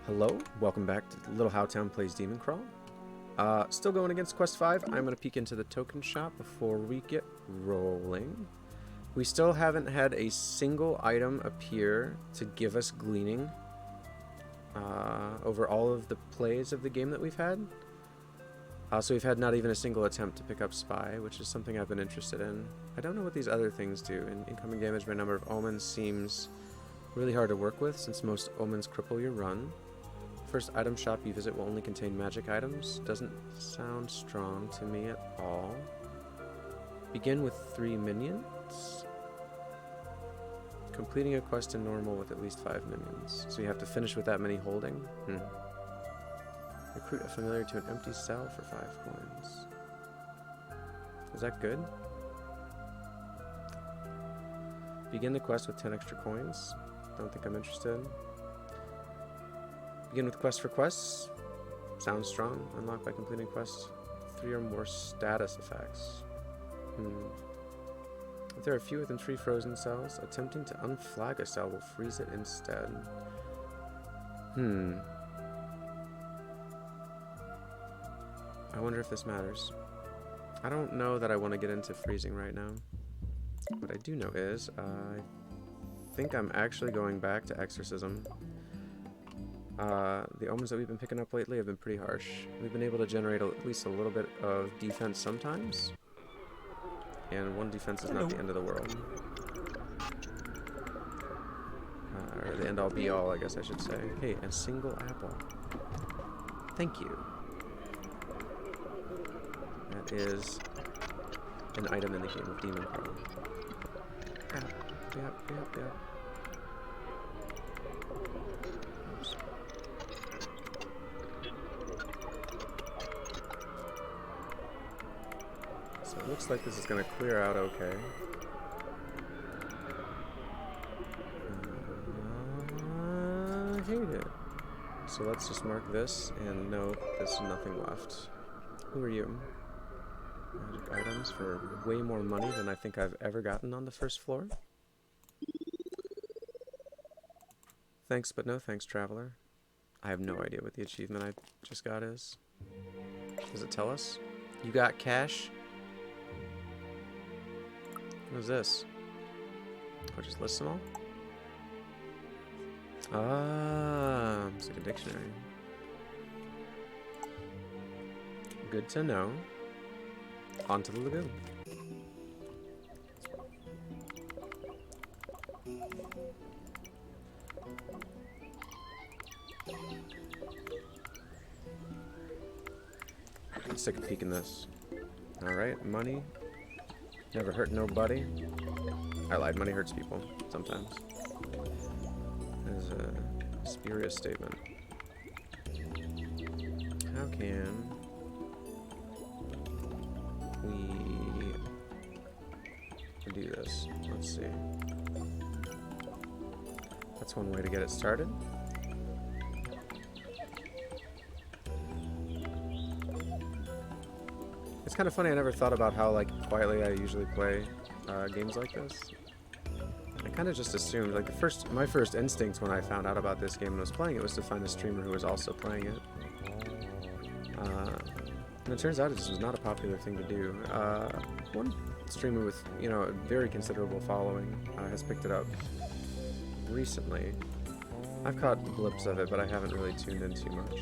Hello, welcome back to Little How Town Plays Demoncrawl. Still going against Quest 5. I'm going to peek into the token shop before we get rolling. We still haven't had a single item appear to give us gleaning over all of the plays of the game that we've had. So we've had not even a single attempt to pick up Spy, which is something I've been interested in. I don't know what these other things do. Incoming damage by number of omens seems really hard to work with since most omens cripple your run. First item shop you visit will only contain magic items. Doesn't sound strong to me at all. Begin with 3 minions. Completing a quest in normal with at least 5 minions. So you have to finish with that many holding? Recruit a familiar to an empty cell for 5 coins. Is that good? Begin the quest with 10 extra coins. Don't think I'm interested. Begin with quest for quests. Sounds strong. Unlocked by completing quests. 3 or more status effects. If there are fewer than 3 frozen cells, attempting to unflag a cell will freeze it instead. I wonder if this matters. I don't know that I want to get into freezing right now. What I do know is, I think I'm actually going back to Exorcism. The omens that we've been picking up lately have been pretty harsh. We've been able to generate at least a little bit of defense sometimes. And 1 defense is not the end of the world. Or the end all be all, I guess I should say. Hey, a single apple. Thank you. That is an item in the game of Demoncrawl. Yep. Oops. So it looks like this is going to clear out okay. I hate it. So let's just mark this and know there's nothing left. Who are you? Magic items for way more money than I think I've ever gotten on the first floor. Thanks, but no thanks, traveler. I have no idea what the achievement I just got is. Does it tell us? You got cash? What is this? Or just list them all? Ah, it's like a dictionary. Good to know. On to the lagoon. Let's take a peek in this. Alright, money. Never hurt nobody. I lied, money hurts people. Sometimes. That is a spurious statement. How can we do this? Let's see. That's one way to get it started. It's kind of funny, I never thought about how quietly I usually play games like this. I kind of just assumed, my first instinct when I found out about this game and was playing it was to find a streamer who was also playing it. And it turns out it just was not a popular thing to do. One streamer with, a very considerable following has picked it up recently. I've caught blips of it, but I haven't really tuned in too much.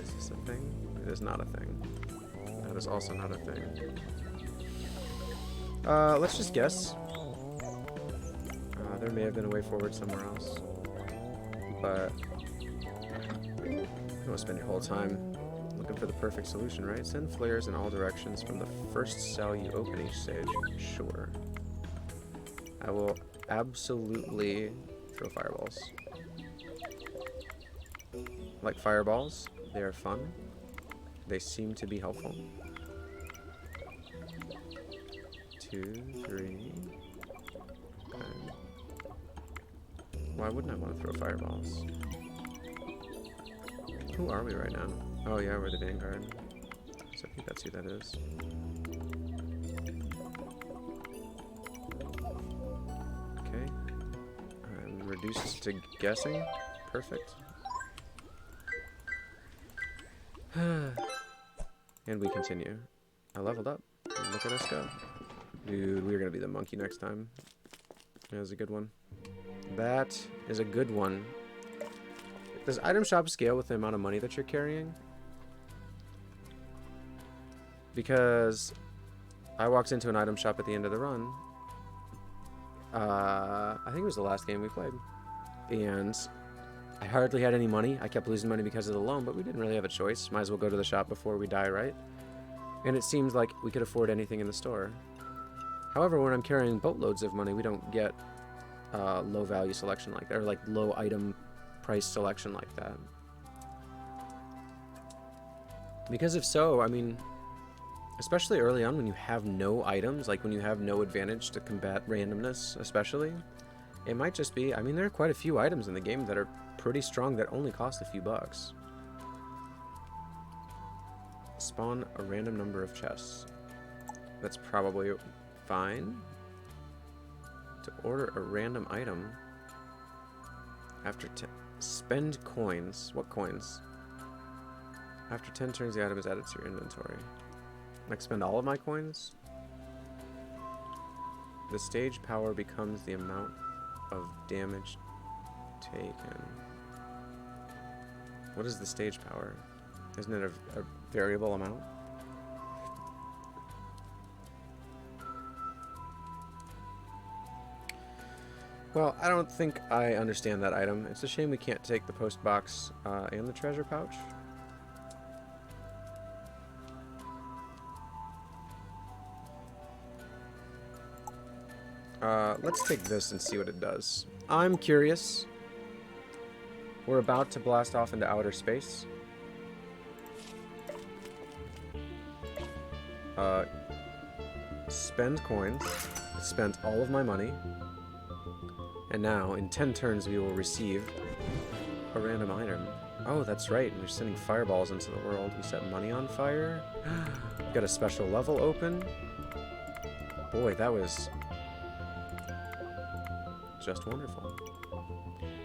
Is this a thing? It is not a thing. That is also not a thing. Let's just guess. There may have been a way forward somewhere else. But you don't want to spend your whole time looking for the perfect solution, right? Send flares in all directions from the first cell you open each stage. Sure. I will absolutely throw fireballs. Like fireballs, they are fun. They seem to be helpful. 2, 3. Okay. Why wouldn't I want to throw fireballs? Who are we right now? Oh yeah, we're the Vanguard. So I think that's who that is. Okay. Reduced to guessing. Perfect. And we continue. I leveled up. Look at us go. Dude, we're gonna be the monkey next time. That was a good one. That is a good one. Does item shop scale with the amount of money that you're carrying? Because I walked into an item shop at the end of the run. I think it was the last game we played. And I hardly had any money. I kept losing money because of the loan, but we didn't really have a choice. Might as well go to the shop before we die, right? And it seems like we could afford anything in the store. However, when I'm carrying boatloads of money, we don't get low value selection like that, or like low item price selection like that. Because if so, I mean, especially early on when you have no items, like when you have no advantage to combat randomness especially, it might just be, I mean, there are quite a few items in the game that are pretty strong that only cost a few bucks. Spawn a random number of chests. That's probably fine. To order a random item after 10. Spend coins. What coins? After 10 turns, the item is added to your inventory. Like, spend all of my coins? The stage power becomes the amount of damage taken. What is the stage power? Isn't it a variable amount? Well, I don't think I understand that item. It's a shame we can't take the post box and the treasure pouch. Let's take this and see what it does. I'm curious. We're about to blast off into outer space. Spend coins. Spent all of my money. And now, in 10 turns, we will receive a random item. Oh, that's right. We're sending fireballs into the world. We set money on fire. Got a special level open. Boy, that was just wonderful.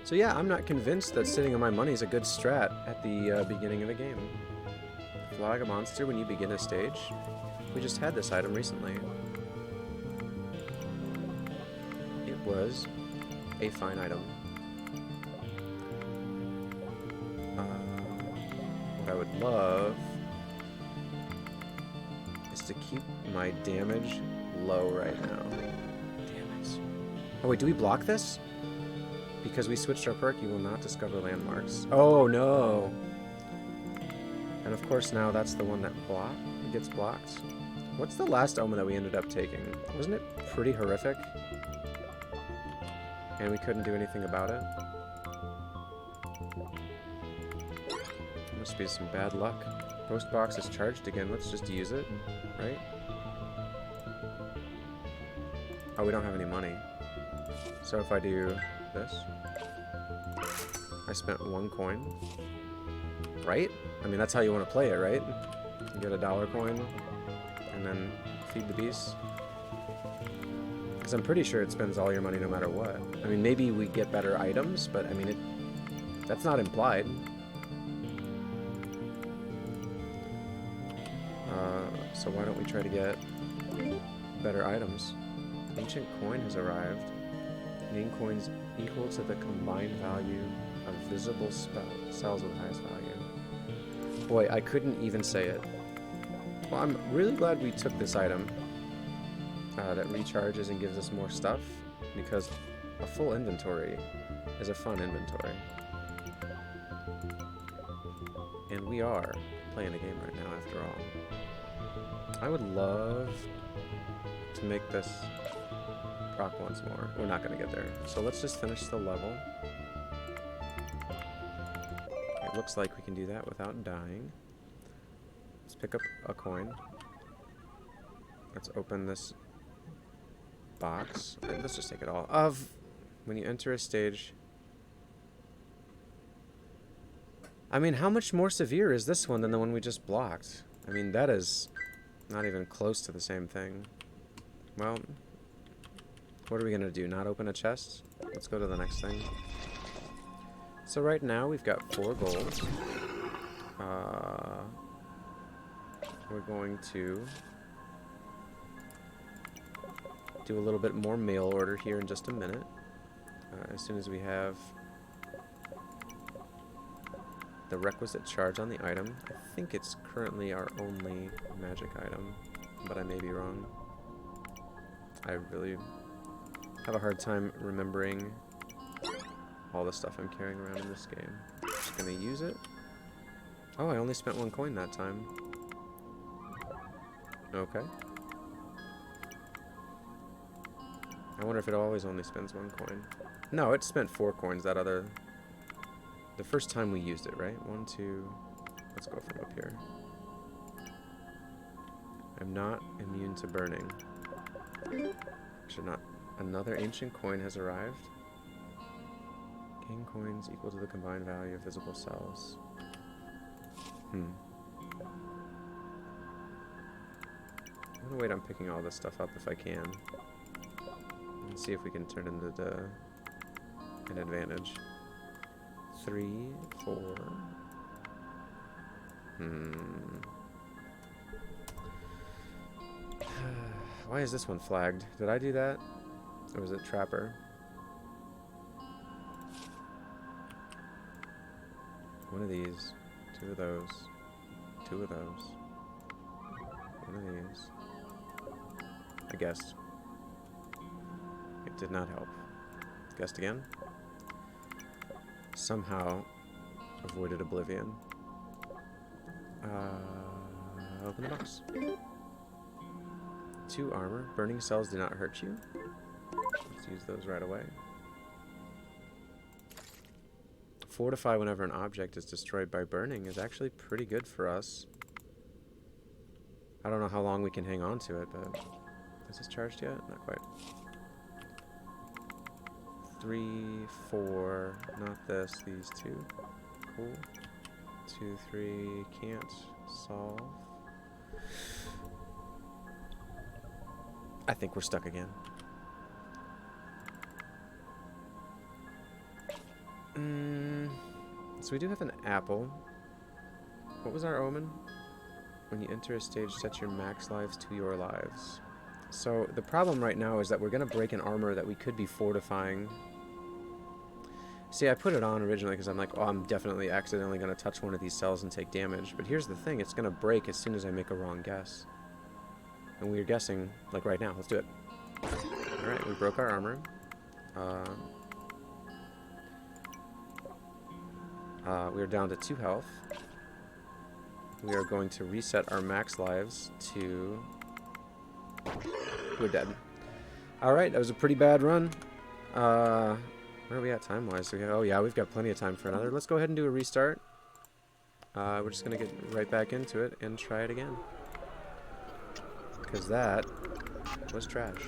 So yeah, I'm not convinced that sitting on my money is a good strat at the beginning of the game. Flag a monster when you begin a stage. We just had this item recently. It was a fine item. What I would love is to keep my damage low right now. Damn it. Oh wait, do we block this? Because we switched our perk, you will not discover landmarks. Oh no! And of course now that's the one that gets blocked. What's the last omen that we ended up taking? Wasn't it pretty horrific? And we couldn't do anything about it? Must be some bad luck. Post box is charged again. Let's just use it, right? Oh, we don't have any money. So if I do this, I spent 1 coin, right? I mean, that's how you want to play it, right? You get a $1 coin, and then feed the beast. Because I'm pretty sure it spends all your money no matter what. I mean, maybe we get better items, but I mean, that's not implied. So why don't we try to get better items? Ancient coin has arrived. Gain coins equal to the combined value of visible cells with the highest value. Boy, I couldn't even say it. Well, I'm really glad we took this item that recharges and gives us more stuff, because a full inventory is a fun inventory. And we are playing a game right now, after all. I would love to make this proc once more. We're not going to get there. So let's just finish the level. It looks like we can do that without dying. Let's pick up a coin. Let's open this box. Let's just take it all. When you enter a stage... I mean, how much more severe is this one than the one we just blocked? I mean, that is not even close to the same thing. Well, what are we gonna do? Not open a chest? Let's go to the next thing. So right now we've got 4 gold. We're going to do a little bit more mail order here in just a minute. As soon as we have the requisite charge on the item. I think it's currently our only magic item, but I may be wrong. I really have a hard time remembering all the stuff I'm carrying around in this game. Just gonna use it. Oh, I only spent 1 coin that time. Okay. I wonder if it always only spends 1 coin. No, it spent 4 coins that other... The first time we used it, right? 1, 2... Let's go from up here. I'm not immune to burning. Actually, not. Another ancient coin has arrived. Gain coins equal to the combined value of physical cells. I'm gonna wait on picking all this stuff up if I can. And see if we can turn it into an advantage. 3, 4. Why is this one flagged? Did I do that? Or was it Trapper? One of these. 2 of those. 2 of those. 1 of these. I guessed. It did not help. Guessed again. Somehow avoided oblivion. Open the box. 2 armor. Burning cells do not hurt you. Let's use those right away. Fortify whenever an object is destroyed by burning is actually pretty good for us. I don't know how long we can hang on to it, but... Is this charged yet? Not quite. 3, 4... Not this, these 2. Cool. 2, 3... Can't solve. I think we're stuck again. So we do have an apple. What was our omen? When you enter a stage, set your max lives to your lives. So the problem right now is that we're going to break an armor that we could be fortifying. See, I put it on originally because I'm like, oh, I'm definitely accidentally going to touch one of these cells and take damage. But here's the thing, it's going to break as soon as I make a wrong guess. And we're guessing, like right now. Let's do it. Alright, we broke our armor. We are down to 2 health. We are going to reset our max lives to... We're dead. Alright, that was a pretty bad run. Where are we at time-wise? Oh yeah, we've got plenty of time for another. Let's go ahead and do a restart. We're just going to get right back into it and try it again. Because that was trash.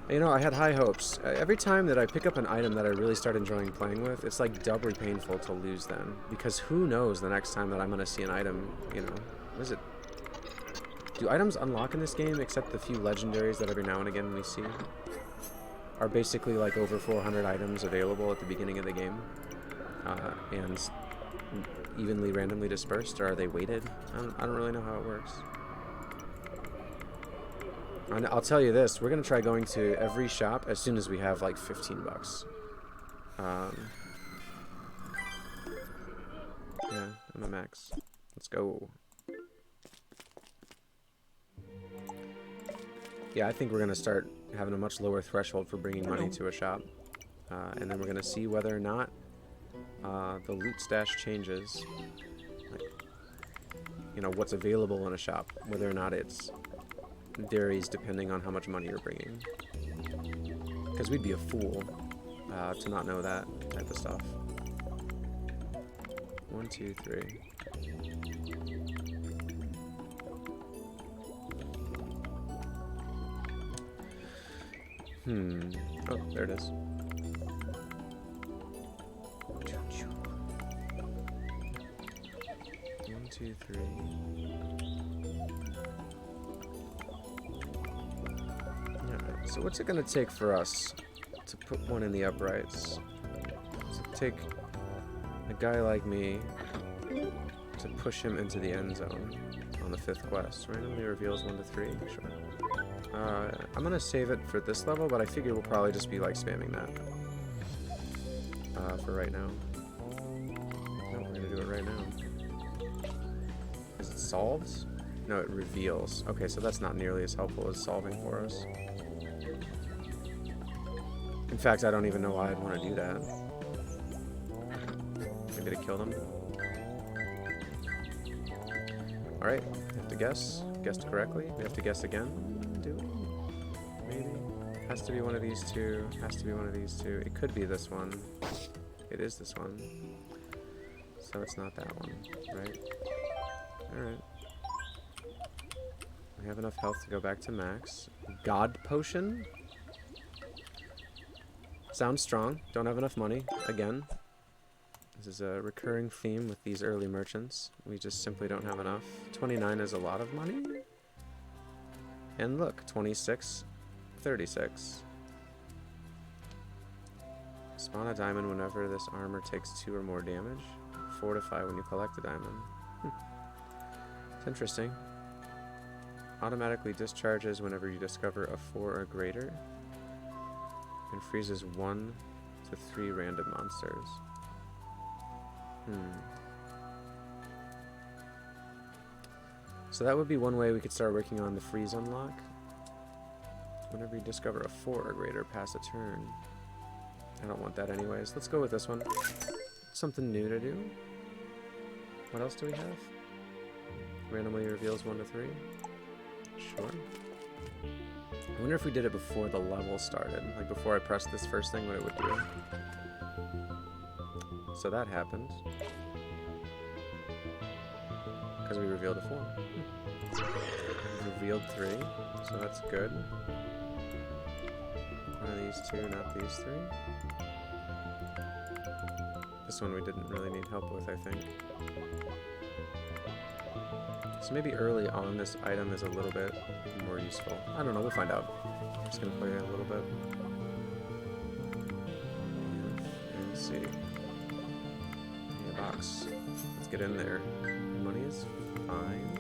You know, I had high hopes. Every time that I pick up an item that I really start enjoying playing with, it's like doubly painful to lose them. Because who knows the next time that I'm going to see an item, you know. What is it? Do items unlock in this game except the few legendaries that every now and again we see? Are basically like over 400 items available at the beginning of the game? And evenly randomly dispersed, or are they weighted? I don't really know how it works. And I'll tell you this, we're going to try going to every shop as soon as we have like 15 bucks. Yeah, I'm at max. Let's go. Yeah, I think we're going to start having a much lower threshold for bringing money to a shop. And then we're going to see whether or not the loot stash changes. Like, you know, what's available in a shop. Whether or not it's varies depending on how much money you're bringing. Because we'd be a fool to not know that type of stuff. 1, 2, 3. Oh, there it is. 1, 2, 2, 3. Alright, so what's it gonna take for us to put one in the uprights? To take a guy like me to push him into the end zone on the 5th quest. Randomly reveals 1 to 3. Sure. I'm gonna save it for this level, but I figure we'll probably just be like spamming that for right now. No, we're gonna do it right now. Is it solved? No, it reveals. Okay, so that's not nearly as helpful as solving for us. In fact, I don't even know why I'd want to do that. Maybe to kill them. Alright, we have to guess. Guessed correctly. We have to guess again. Do we? Maybe. Has to be one of these two. Has to be one of these two. It could be this one. It is this one. So it's not that one, right? Alright. We have enough health to go back to max. God potion? Sounds strong. Don't have enough money. Again. This is a recurring theme with these early merchants. We just simply don't have enough. 29 is a lot of money. And look, 26, 36. Spawn a diamond whenever this armor takes 2 or more damage. Fortify when you collect a diamond. It's interesting. Automatically discharges whenever you discover a 4 or greater. And freezes 1 to 3 random monsters. So that would be one way we could start working on the freeze unlock. Whenever you discover a 4 or greater, pass a turn. I don't want that anyways. Let's go with this one. Something new to do. What else do we have? Randomly reveals 1 to 3. Sure. I wonder if we did it before the level started. Like before I pressed this first thing, what it would do. So that happened. Because we revealed a 4. Revealed 3, so that's good. One of these 2, not these 3. This one we didn't really need help with, I think. So maybe early on this item is a little bit more useful. I don't know, we'll find out. I'm just gonna play it a little bit. And see. Box. Let's get in there. Money is fine.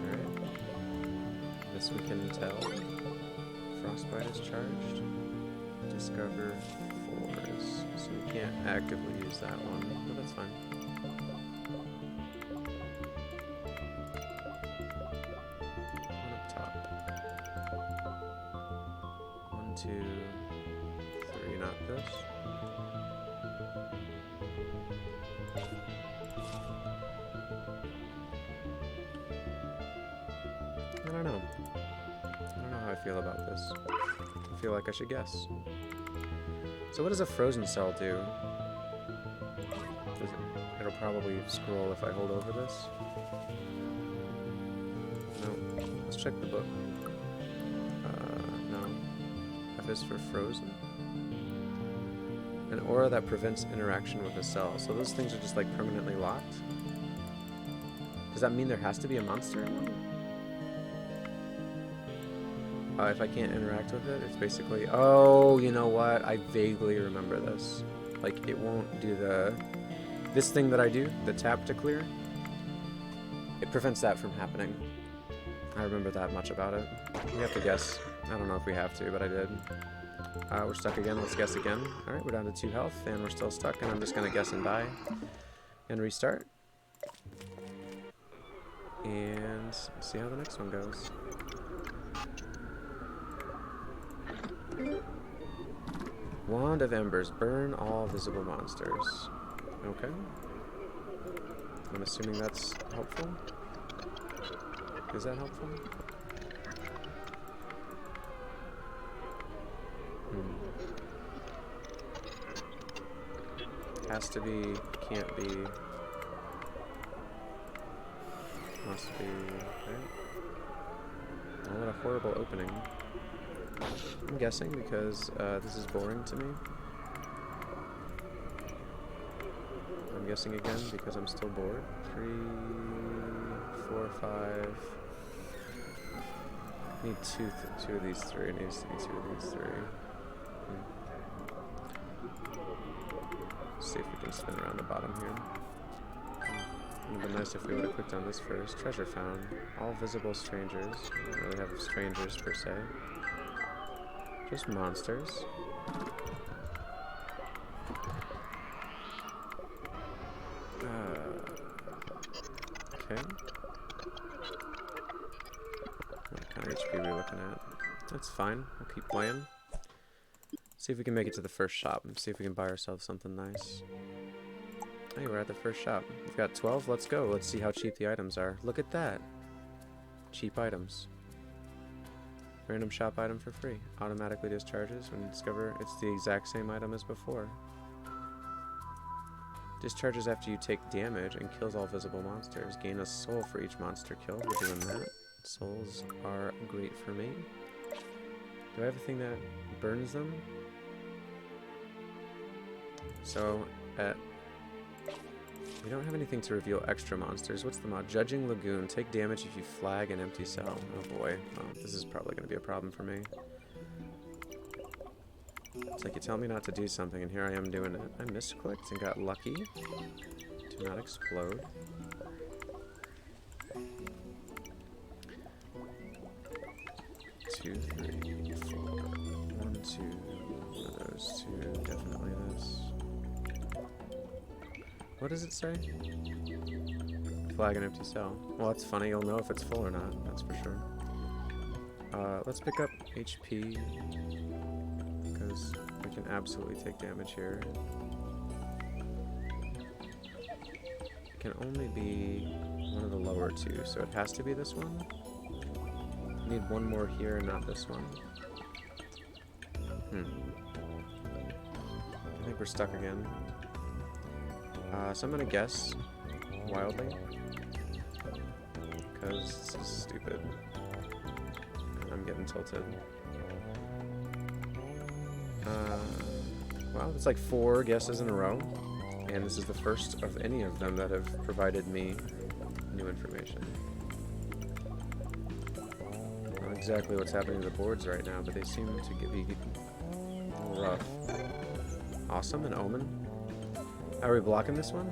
Alright. This we can tell. Frostbite is charged. Discover 4s. So you can't actively use that one, but that's fine. One up top. 1, 2, 3, not this. I don't know. I don't know how I feel about this. I feel like I should guess. So what does a frozen cell do? It'll probably scroll if I hold over this. No. Let's check the book. No. F is for frozen. An aura that prevents interaction with a cell. So those things are just like permanently locked? Does that mean there has to be a monster in them? If I can't interact with it, it's basically... Oh, you know what? I vaguely remember this. Like, it won't do the... This thing that I do, the tap to clear, it prevents that from happening. I remember that much about it. We have to guess. I don't know if we have to, but I did. We're stuck again. Let's guess again. Alright, we're down to 2 health, and we're still stuck, and I'm just going to guess and die. And restart. And see how the next one goes. Wand of Embers. Burn all visible monsters. Okay. I'm assuming that's helpful. Is that helpful? Has to be, can't be, must be, right? Oh, what a horrible opening. I'm guessing because this is boring to me. I'm guessing again because I'm still bored. 3, 4, 5. I need two of these three. It needs to be 2 of these 3. Let's see if we can spin around the bottom here. It would have been nice if we would have clicked on this first. Treasure found. All visible strangers. We don't really have strangers per se. Just monsters. Okay. What kind of HP are we looking at? That's fine. We'll keep playing. See if we can make it to the first shop and see if we can buy ourselves something nice. Hey, we're at the first shop. We've got 12. Let's go. Let's see how cheap the items are. Look at that. Cheap items. Random shop item for free. Automatically discharges when you discover it's the exact same item as before. Discharges after you take damage and kills all visible monsters. Gain a soul for each monster killed. We're doing that. Souls are great for me. Do I have a thing that burns them? So, we don't have anything to reveal extra monsters. What's the mod? Judging Lagoon. Take damage if you flag an empty cell. Oh boy. Well, this is probably going to be a problem for me. It's like you tell me not to do something, and here I am doing it. I misclicked and got lucky. Do not explode. Two, 3, 4. 1, 2. One of those 2. Definitely this. What does it say? Flag an empty cell. Well, that's funny. You'll know if it's full or not. That's for sure. Let's pick up HP. Because we can absolutely take damage here. It can only be one of the lower 2, so it has to be this one. Need one more here, not this one. I think we're stuck again. So I'm gonna guess wildly. Because this is stupid. I'm getting tilted. Well, it's like 4 guesses in a row. And this is the first of any of them that have provided me new information. I don't know exactly what's happening to the boards right now, but they seem to be a little rough. Awesome, an omen. Are we blocking this one?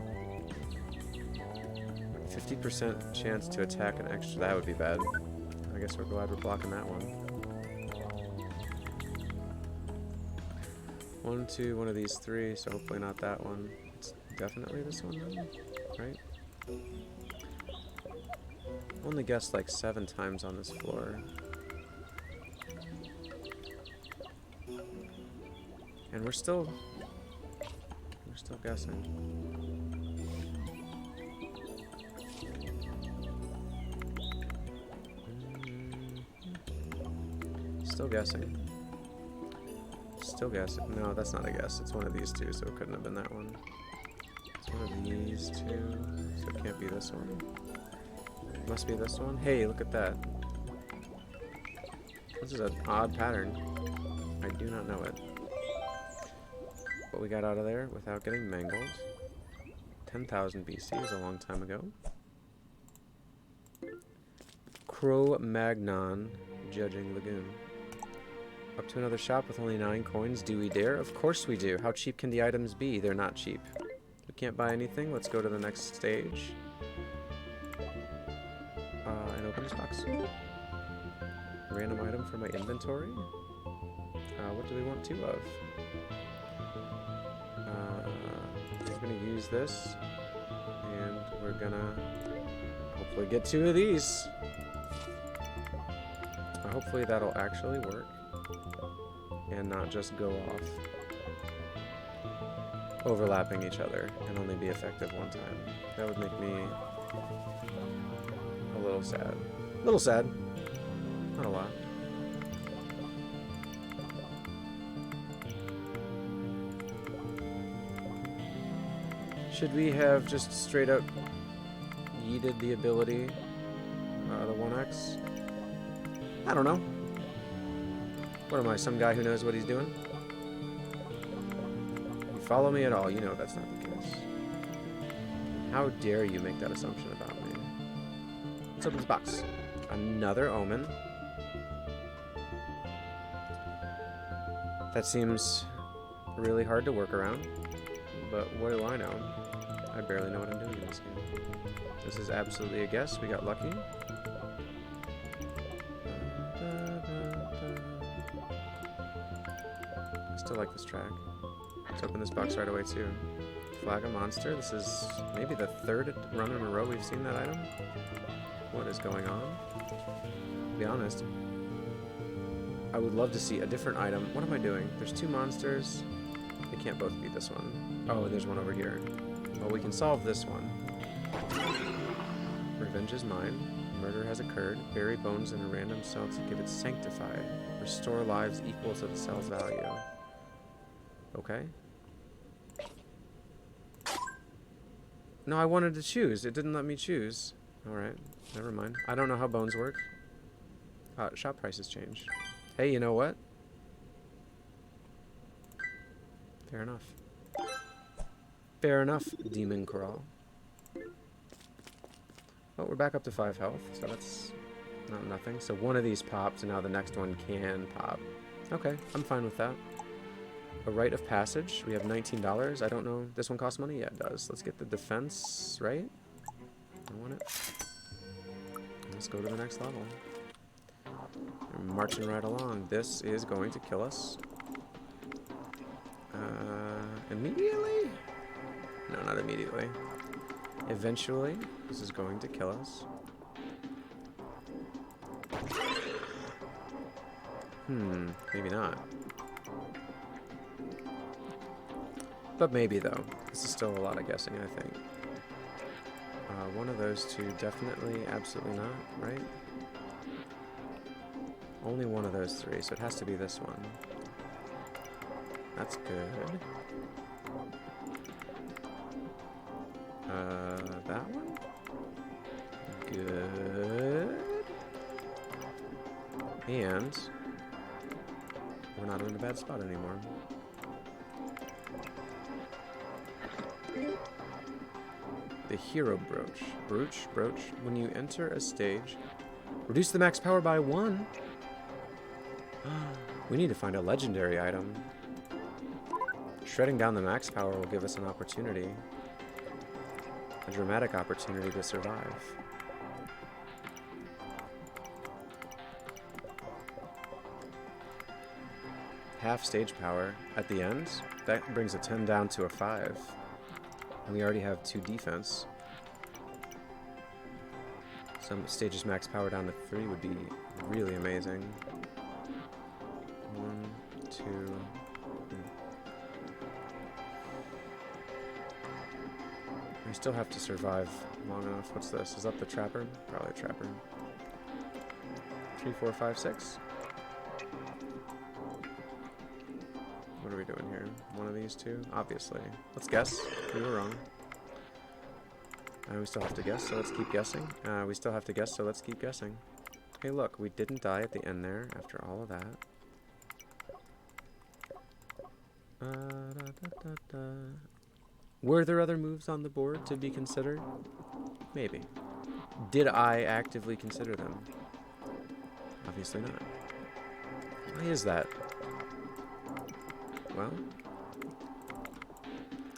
50% chance to attack an extra. That would be bad. I guess we're glad we're blocking that one. 1, 2, one of these 3, so hopefully not that one. It's definitely this one then, right? Only guessed like 7 times on this floor. And we're still guessing. Still guessing. Still guessing. No, that's not a guess. It's one of these 2, so it couldn't have been that one. It's one of these 2, so it can't be this one. It must be this one. Hey, look at that. This is an odd pattern. I do not know it. What we got out of there without getting mangled. 10,000 BC is a long time ago. Cro-Magnon Judging Lagoon. Up to another shop with only 9 coins. Do we dare? Of course we do. How cheap can the items be? They're not cheap. We can't buy anything. Let's go to the next stage. And open this box. Random item for my inventory. What do we want 2 of? We're gonna use this, and we're gonna hopefully get 2 of these. Hopefully that'll actually work and not just go off overlapping each other and only be effective one time. That would make me a little sad. A little sad. Not a lot. Should we have just straight up yeeted the ability, the 1x? I don't know. What am I, some guy who knows what he's doing? You follow me at all, you know that's not the case. How dare you make that assumption about me? Let's open this box. Another omen. That seems really hard to work around, but what do I know? I barely know what I'm doing in this game. This is absolutely a guess. We got lucky. I still like this track. Let's open this box right away too. Flag a monster. This is maybe the third run in a row we've seen that item. What is going on? To be honest, I would love to see a different item. What am I doing? There's two monsters. They can't both be this one. Oh, there's one over here. Well, we can solve this one. Revenge is mine. Murder has occurred. Bury bones in a random cell to give it sanctified. Restore lives equal to the cell's value. Okay. No, I wanted to choose. It didn't let me choose. Alright, never mind. I don't know how bones work. Shop prices change. Hey, you know what? Fair enough. Fair enough, Demoncrawl. Oh, we're back up to 5 health, so that's not nothing. So one of these pops, and now the next one can pop. Okay, I'm fine with that. A rite of passage. We have $19. I don't know. This one costs money? Yeah, it does. Let's get the defense, right? I want it. Let's go to the next level. We're marching right along. This is going to kill us. Immediately? No, not immediately. Eventually, this is going to kill us. Maybe not. But maybe, though. This is still a lot of guessing, I think. One of those two, definitely, absolutely not, right? Only one of those three, so it has to be this one. That's good. That one? Good. And we're not in a bad spot anymore. The hero brooch. Brooch. When you enter a stage, reduce the max power by 1. We need to find a legendary item. Shredding down the max power will give us an opportunity. A dramatic opportunity to survive. Half stage power at the end. That brings a 10 down to a 5. And we already have 2 defense. Some stages max power down to 3 would be really amazing. 1, 2... We still have to survive long enough. What's this? Is that the trapper? Probably a trapper. 3, 4, 5, 6. What are we doing here? One of these two? Obviously. Let's guess. We were wrong. We still have to guess, so let's keep guessing. We still have to guess, so let's keep guessing. Hey, look, we didn't die at the end there after all of that. Were there other moves on the board to be considered? Maybe. Did I actively consider them? Obviously not. Why is that? Well,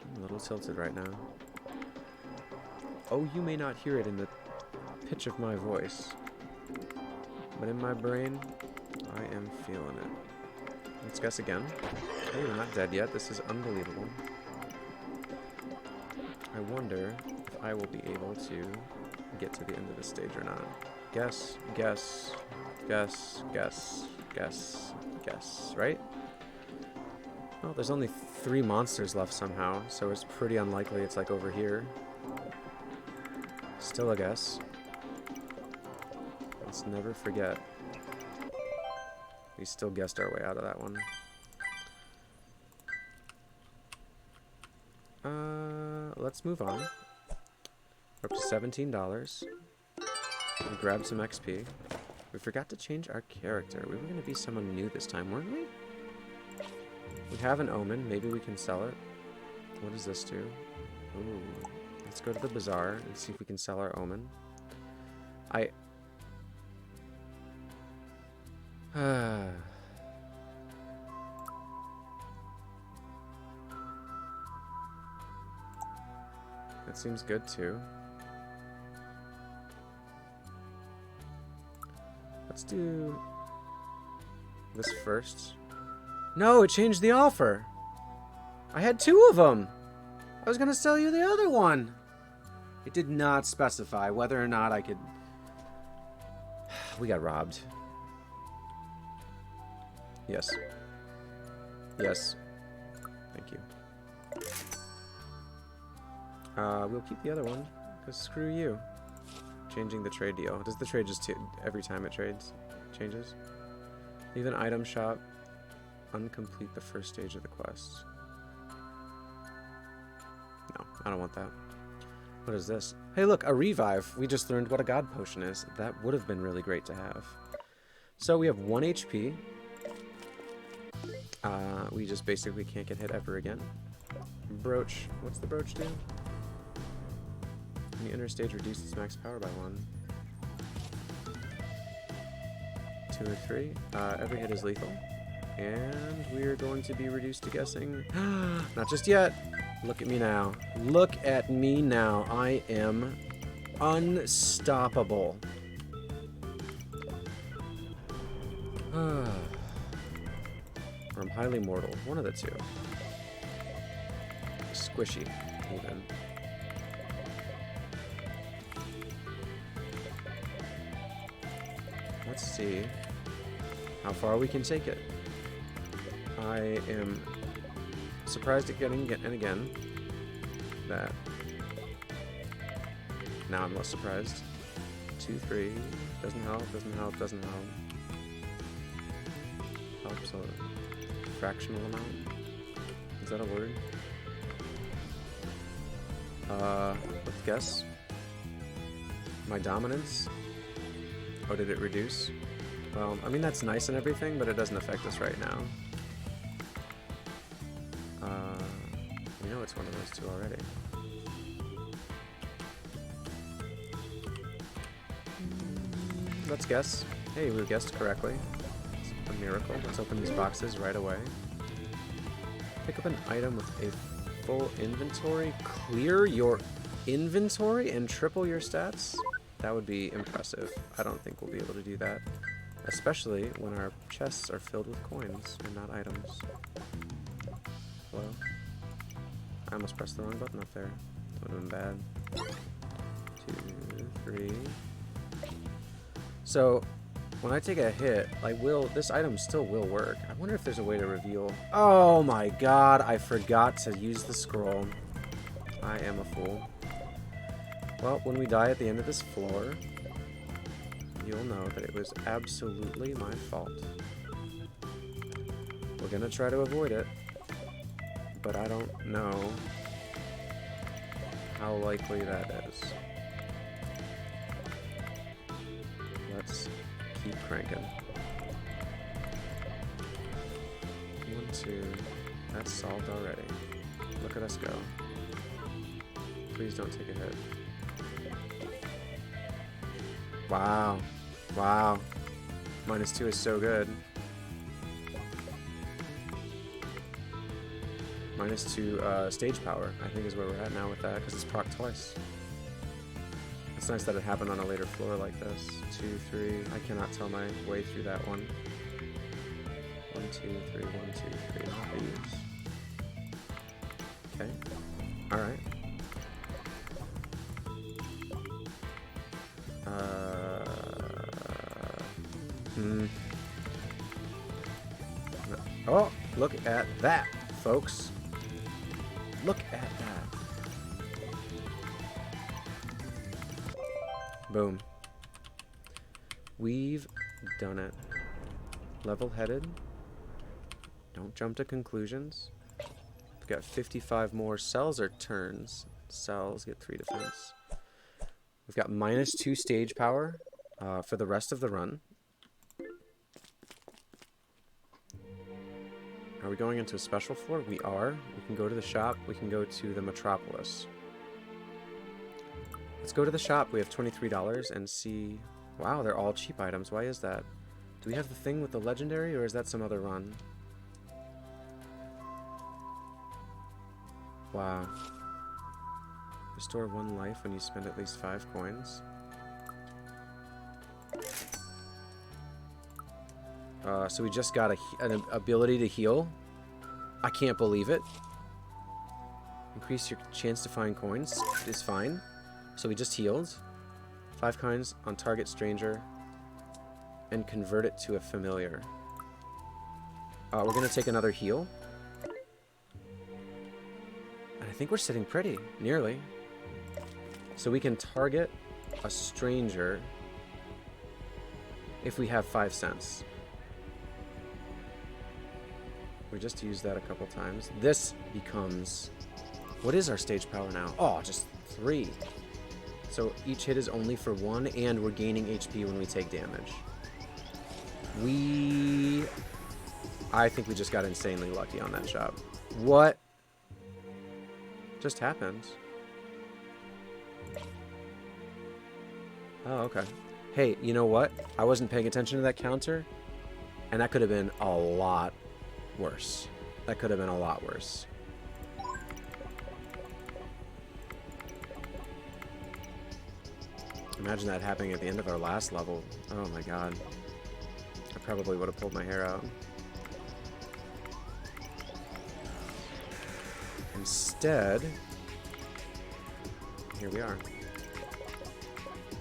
I'm a little tilted right now. Oh, you may not hear it in the pitch of my voice, but in my brain, I am feeling it. Let's guess again. Hey, we're not dead yet. This is unbelievable. I wonder if I will be able to get to the end of the stage or not. Guess, guess, guess, guess, guess, guess, right? Well, there's only 3 monsters left somehow, so it's pretty unlikely it's like over here. Still a guess. Let's never forget. We still guessed our way out of that one. Let's move on. We're up to $17. We grabbed some XP. We forgot to change our character. We were going to be someone new this time, weren't we? We have an omen. Maybe we can sell it. What does this do? Ooh. Let's go to the bazaar and see if we can sell our omen. That seems good too. Let's do this first. No, it changed the offer. I had 2 of them. I was going to sell you the other one. It did not specify whether or not I could... We got robbed. Yes. Yes. Thank you. We'll keep the other one, because screw you. Changing the trade deal. Does the trade just every time it trades changes? Leave an item shop. Uncomplete the first stage of the quest. No, I don't want that. What is this? Hey look, a revive. We just learned what a god potion is. That would have been really great to have. So we have 1 HP. We just basically can't get hit ever again. Brooch. What's the brooch do? The inner stage reduces its max power by 1. 2 or 3. Every hit is lethal. And we're going to be reduced to guessing. Not just yet. Look at me now. Look at me now. I am unstoppable. Or I'm highly mortal. One of the two. Squishy, even. Let's see how far we can take it. I am surprised at getting and again that. Now I'm less surprised. 2, 3. Doesn't help, doesn't help, doesn't help. Helps a fractional amount. Is that a word? Let's guess. My dominance? Oh, did it reduce? Well, I mean, that's nice and everything, but it doesn't affect us right now. We know it's one of those two already. Let's guess. Hey, we guessed correctly. It's a miracle. Let's open these boxes right away. Pick up an item with a full inventory. Clear your inventory and triple your stats? That would be impressive. I don't think we'll be able to do that. Especially when our chests are filled with coins and not items. Hello? I almost pressed the wrong button up there. That would have been bad. 2, 3. So, when I take a hit, this item still will work. I wonder if there's a way to reveal... Oh my god, I forgot to use the scroll. I am a fool. Well, when we die at the end of this floor, you'll know that it was absolutely my fault. We're gonna try to avoid it, but I don't know how likely that is. Let's keep cranking. 1, 2. That's solved already. Look at us go. Please don't take a hit. Wow. Wow. -2 is so good. -2 stage power, I think, is where we're at now with that, because it's proc twice. It's nice that it happened on a later floor like this. 2, 3. I cannot tell my way through that one. 1, 2, 3. 1, 2, 3. Not these. Okay. Alright. No. Oh, look at that, folks. Look at that. Boom. We've done it. Level-headed. Don't jump to conclusions. We've got 55 more cells or turns. Cells get 3 defense. We've got -2 stage power for the rest of the run. Are we going into a special floor? We are. We can go to the shop. We can go to the Metropolis. Let's go to the shop. We have $23 and see... Wow, they're all cheap items. Why is that? Do we have the thing with the legendary, or is that some other run? Wow. Restore 1 life when you spend at least 5 coins. So we just got an ability to heal. I can't believe it. Increase your chance to find coins is fine. So we just healed. 5 coins on target stranger. And convert it to a familiar. We're going to take another heal. And I think we're sitting pretty. Nearly. So we can target a stranger if we have 5 cents. We just used that a couple times. This becomes... What is our stage power now? Oh, just 3. So each hit is only for 1, and we're gaining HP when we take damage. I think we just got insanely lucky on that shop. What just happened? Oh, okay. Hey, you know what? I wasn't paying attention to that counter, and that could have been a lot worse. That could have been a lot worse. Imagine that happening at the end of our last level. Oh my god. I probably would have pulled my hair out. Instead, here we are.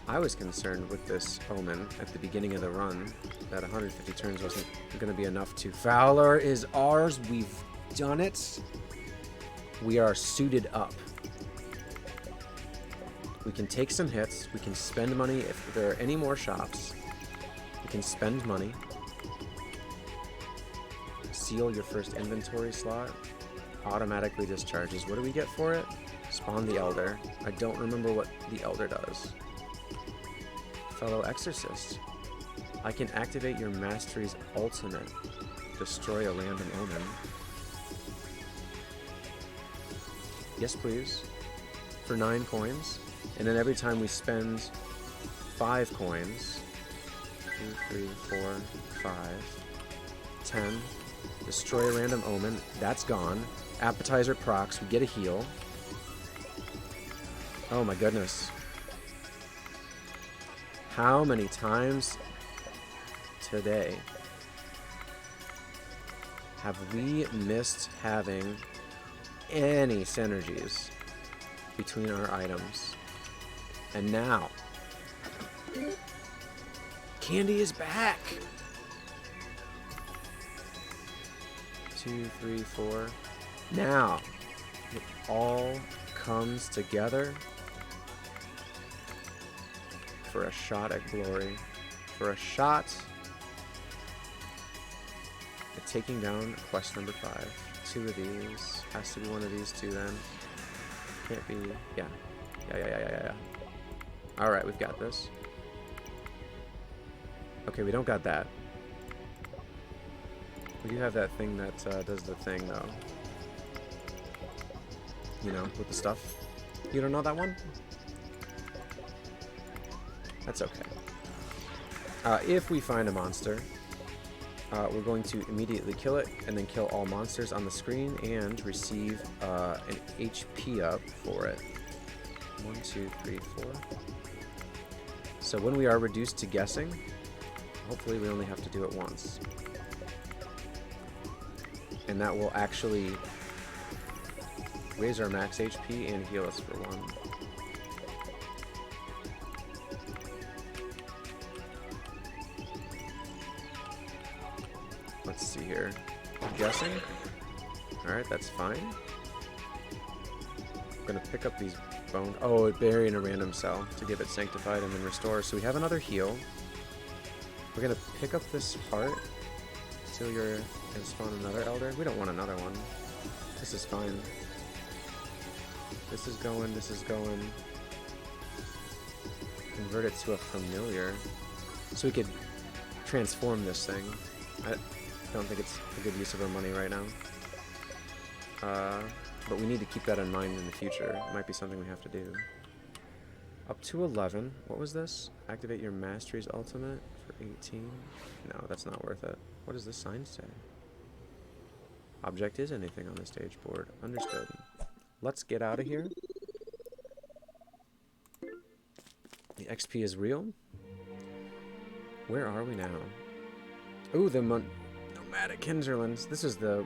I was concerned with this omen at the beginning of the run that 150 turns wasn't going to be enough to... Valor is ours. We've done it. We are suited up. We can take some hits. We can spend money. If there are any more shops, we can spend money. Seal your first inventory slot. Automatically discharges. What do we get for it? Spawn the Elder. I don't remember what the Elder does. Fellow Exorcist. I can activate your Mastery's ultimate. Destroy a random omen. Yes, please. For 9 coins. And then every time we spend 5 coins, 2, 3, 4, 5, 10, destroy a random omen. That's gone. Appetizer procs. We get a heal. Oh my goodness. How many times today have we missed having any synergies between our items? And now, candy is back. 2, 3, 4. Now, it all comes together for a shot at glory. For a shot at taking down quest number 5. 2 of these. Has to be one of these 2 then. Can't be. Yeah. Yeah. Alright, we've got this. Okay, we don't got that. We do have that thing that does the thing, though. You know, with the stuff. You don't know that one? That's okay. If we find a monster, we're going to immediately kill it, and then kill all monsters on the screen, and receive an HP up for it. 1, 2, 3, 4. So when we are reduced to guessing, hopefully we only have to do it once. And that will actually raise our max HP and heal us for 1. Let's see here. I'm guessing. Alright, that's fine. I'm gonna pick up these bones. Oh, bury in a random cell to give it sanctified and then restore. So we have another heal. We're gonna pick up this heart. Seal your and spawn another elder. We don't want another one. This is fine. This is going, this is going. Convert it to a familiar. So we could transform this thing. don't think it's a good use of our money right now. But we need to keep that in mind in the future. It might be something we have to do. Up to 11. What was this? Activate your Mastery's Ultimate for 18. No, that's not worth it. What does this sign say? Object is anything on the stage board. Understood. Let's get out of here. The XP is real. Where are we now? Ooh, the nomadic hinterlands. This is the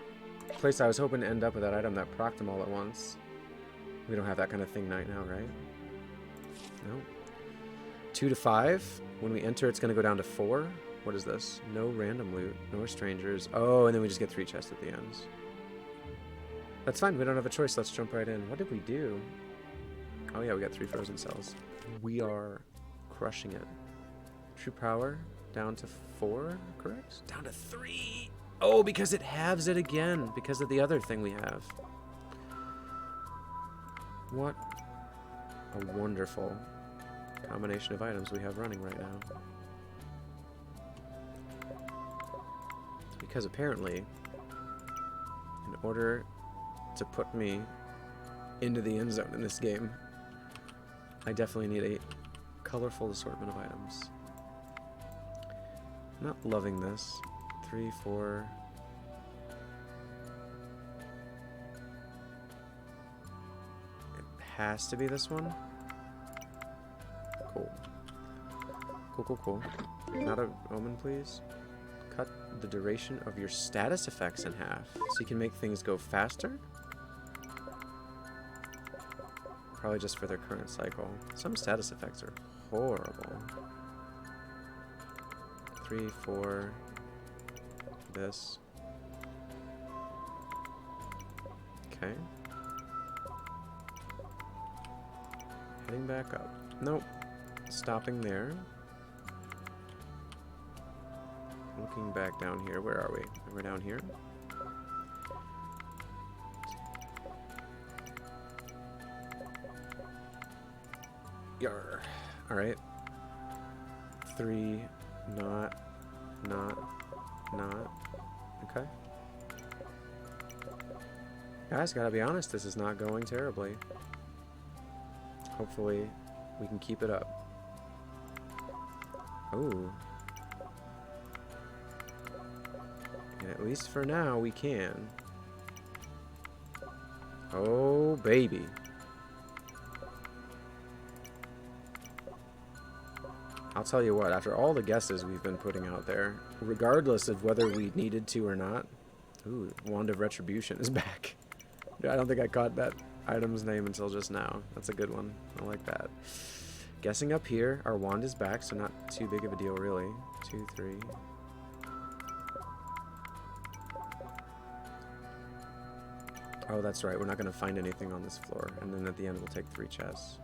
place I was hoping to end up with that item that procced them all at once. We don't have that kind of thing right now, right? No. 2 to 5. When we enter, it's going to go down to 4. What is this? No random loot, nor strangers. Oh, and then we just get 3 chests at the ends. That's fine. We don't have a choice. Let's jump right in. What did we do? Oh, yeah, we got 3 frozen cells. We are crushing it. True power down to 4, correct? Down to 3. Oh, because it halves it again because of the other thing we have. What a wonderful combination of items we have running right now. Because apparently, in order to put me into the end zone in this game, I definitely need a colorful assortment of items. Not loving this. 3, 4. It has to be this one. Cool. Cool, cool, cool. Not a omen, please. Cut the duration of your status effects in half, so you can make things go faster. Probably just for their current cycle. Some status effects are horrible. 3, 4. This. Okay. Heading back up. Nope. Stopping there. Looking back down here. Where are we? We're down here. Yarr. Alright. 3. Not. Okay. Guys, gotta be honest, this is not going terribly. Hopefully, we can keep it up. Ooh. And at least for now, we can. Oh, baby. I'll tell you what, after all the guesses we've been putting out there, regardless of whether we needed to or not... Ooh, Wand of Retribution is back. I don't think I caught that item's name until just now. That's a good one. I like that. Guessing up here, our wand is back, so not too big of a deal, really. 2, 3... Oh, that's right. We're not going to find anything on this floor. And then at the end, we'll take 3 chests.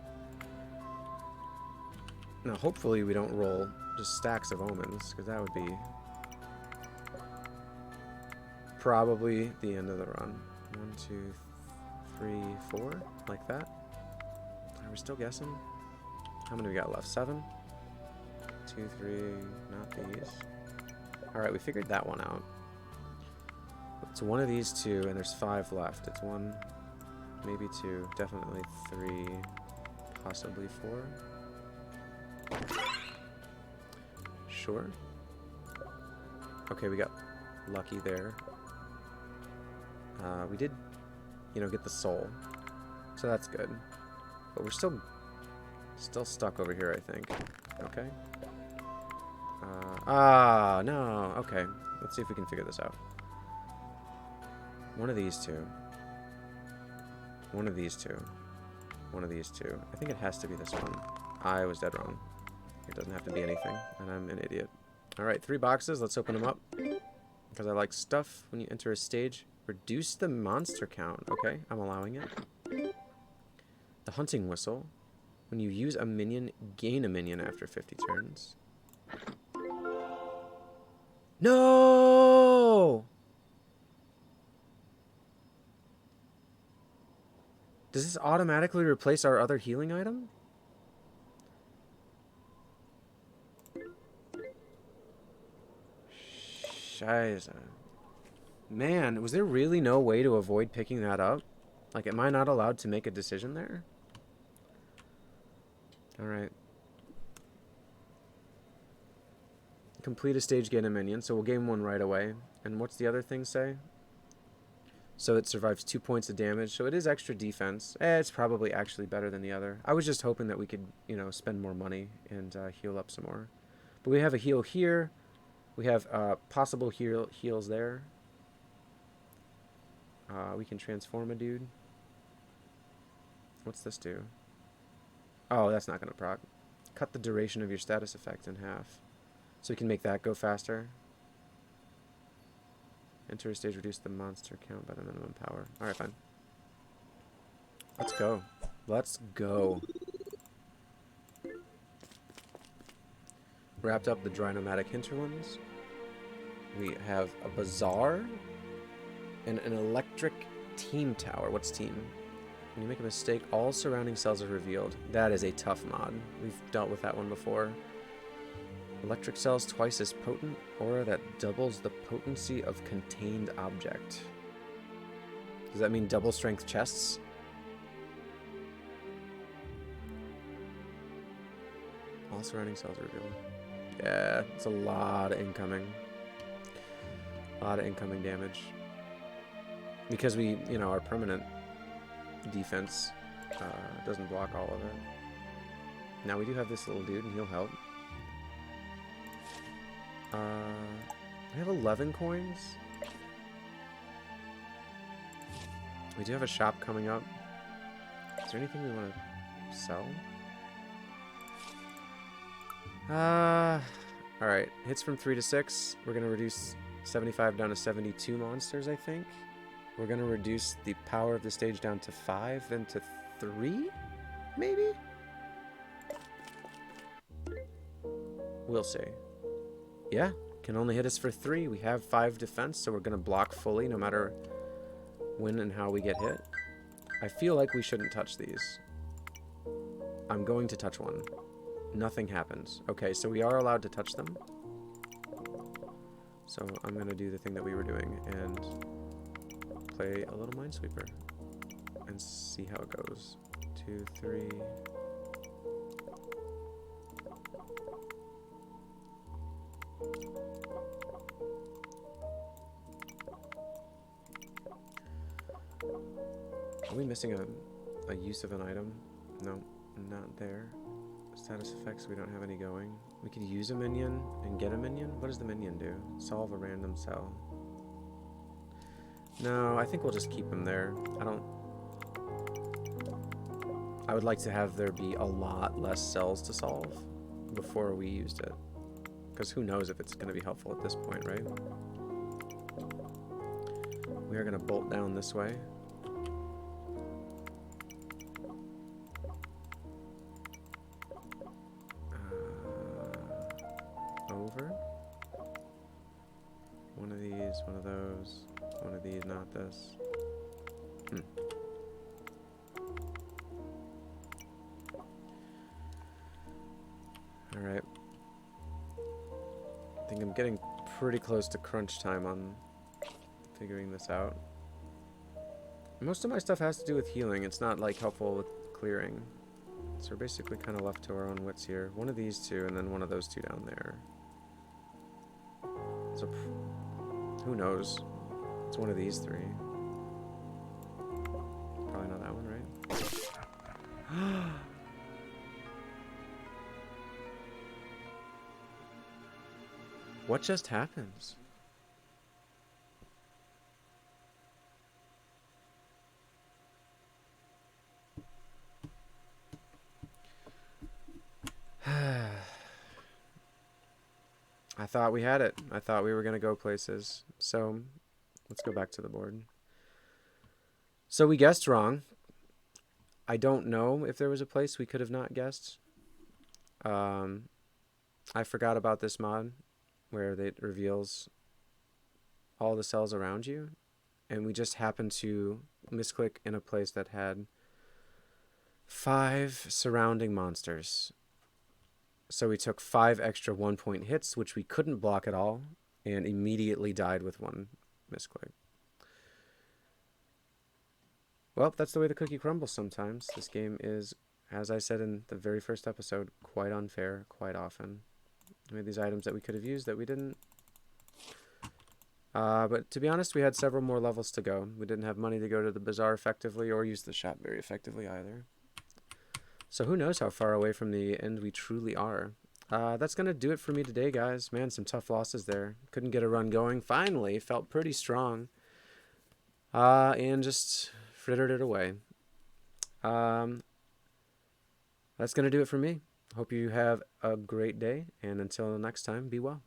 Now, hopefully we don't roll just stacks of omens, because that would be probably the end of the run. 1, 2, 3, 4, like that. Are we still guessing? How many we got left? 7? 2, 3, not these. Alright, we figured that one out. It's one of these 2, and there's 5 left. It's 1, maybe 2, definitely 3, possibly 4. Sure. Okay, we got lucky there. We did, you know, get the soul, so that's good. But we're still stuck over here, I think. Okay. No. Okay. Let's see if we can figure this out. One of these 2. One of these 2. One of these 2. I think it has to be this one. I was dead wrong. It doesn't have to be anything, and I'm an idiot. Alright, 3 boxes. Let's open them up. Because I like stuff when you enter a stage. Reduce the monster count. Okay, I'm allowing it. The hunting whistle. When you use a minion, gain a minion after 50 turns. No! Does this automatically replace our other healing item? Scheiße. Man, was there really no way to avoid picking that up? Like, am I not allowed to make a decision there? Alright. Complete a stage, gain a minion. So we'll gain one right away. And what's the other thing say? So it survives 2 points of damage. So it is extra defense. It's probably actually better than the other. I was just hoping that we could, you know, spend more money and heal up some more. But we have a heal here. We have possible heals there. We can transform a dude. What's this do? Oh, that's not going to proc. Cut the duration of your status effect in half. So we can make that go faster. Enter a stage, reduce the monster count by the minimum power. Alright, fine. Let's go. Let's go. Wrapped up the dry nomadic hinterlands. We have a bazaar and an electric team tower. What's team? When you make a mistake, all surrounding cells are revealed. That is a tough mod. We've dealt with that one before. Electric cells twice as potent. Aura that doubles the potency of contained object. Does that mean double strength chests? All surrounding cells are revealed. Yeah, it's a lot of incoming. A lot of incoming damage. Because we, you know, our permanent defense doesn't block all of it. Now we do have this little dude and he'll help. We have 11 coins. We do have a shop coming up. Is there anything we want to sell? Alright. Hits from 3 to 6. We're going to reduce 75 down to 72 monsters, I think. We're going to reduce the power of the stage down to 5, then to 3? Maybe? We'll see. Yeah, can only hit us for 3. We have 5 defense, so we're going to block fully no matter when and how we get hit. I feel like we shouldn't touch these. I'm going to touch one. Nothing happens. Okay, so we are allowed to touch them. So I'm going to do the thing that we were doing and play a little Minesweeper and see how it goes. 2, 3... Are we missing a use of an item? No, not there. Status effects, we don't have any going. We could use a minion and get a minion? What does the minion do? Solve a random cell. No, I think we'll just keep him there. I would like to have there be a lot less cells to solve before we used it. Because who knows if it's going to be helpful at this point, right? We are going to bolt down this way. Over. One of these, one of those, one of these, not this. Alright. I think I'm getting pretty close to crunch time on figuring this out. Most of my stuff has to do with healing. It's not like helpful with clearing. So we're basically kind of left to our own wits here. One of these two and then one of those two down there. So who knows? It's one of these 3. Probably not that one, right? What just happens? I thought we had it. I thought we were going to go places. So, let's go back to the board. So, we guessed wrong. I don't know if there was a place we could have not guessed. I forgot about this mod where it reveals all the cells around you. And we just happened to misclick in a place that had 5 surrounding monsters. So we took 5 extra 1-point hits, which we couldn't block at all, and immediately died with one. misclick. Well, that's the way the cookie crumbles sometimes. This game is, as I said in the very first episode, quite unfair quite often. I made these items that we could have used that we didn't. But to be honest, we had several more levels to go. We didn't have money to go to the bazaar effectively or use the shop very effectively either. So who knows how far away from the end we truly are. That's going to do it for me today, guys. Man, some tough losses there. Couldn't get a run going. Finally, felt pretty strong. And just frittered it away. That's going to do it for me. Hope you have a great day. And until next time, be well.